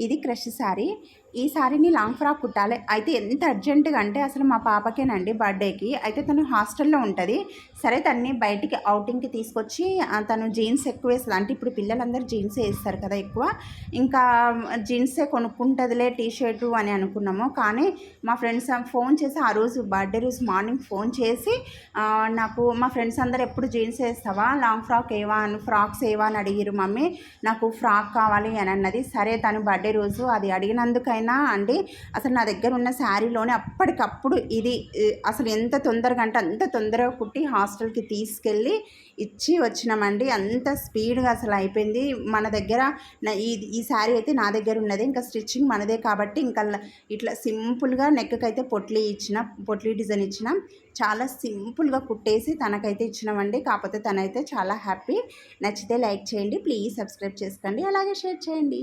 ఇది క్రష్ శారీ. ఈ శారీని లాంగ్ ఫ్రాక్ కుట్టాలి. అయితే ఎంత అర్జెంటుగా అంటే అసలు మా పాపకేనండి బర్త్డేకి. అయితే తను హాస్టల్లో ఉంటుంది. సరే తనని బయటికి ఔటింగ్‌కి తీసుకొచ్చి తను జీన్స్ ఎక్కువ వేస్తది. అంటే ఇప్పుడు పిల్లలందరూ జీన్సే ఏస్తారు కదా ఎక్కువ. ఇంకా జీన్సే కొనుక్కుంటదిలే టీ షర్టు అని అనుకున్నాము. కానీ మా ఫ్రెండ్స్ ఫోన్ చేసి ఆ రోజు బర్త్డే రోజు మార్నింగ్ ఫోన్ చేసి నాకు మా ఫ్రెండ్స్ అందరూ ఎప్పుడు జీన్స్ ఏస్తావా? లాంగ్ ఫ్రాక్ ఏవా అని ఫ్రాక్స్ ఏవా అని అడిగిర్రు మమ్మీ. నాకు ఫ్రాక్ కావాలి అని అన్నది. సరే తను బర్త్డే రోజు అది అడిగినందుకైనా అండి అసలు నా దగ్గర ఉన్న శారీలోనే అప్పటికప్పుడు ఇది అసలు ఎంత తొందరగా అంటే అంత తొందరగా కుట్టి హాస్టల్కి తీసుకెళ్ళి ఇచ్చి వచ్చినామండి. అంత స్పీడ్గా అసలు అయిపోయింది. మన దగ్గర ఈ శారీ అయితే నా దగ్గర ఉన్నది. ఇంకా స్టిచ్చింగ్ మనదే కాబట్టి ఇంకా ఇట్లా సింపుల్గా నెక్కి అయితే పొట్లీ డిజైన్ ఇచ్చిన. చాలా సింపుల్గా కుట్టేసి తనకైతే ఇచ్చినామండి. కాకపోతే తనైతే చాలా హ్యాపీ. నచ్చితే లైక్ చేయండి, ప్లీజ్ సబ్స్క్రైబ్ చేసుకోండి, అలాగే షేర్ చేయండి.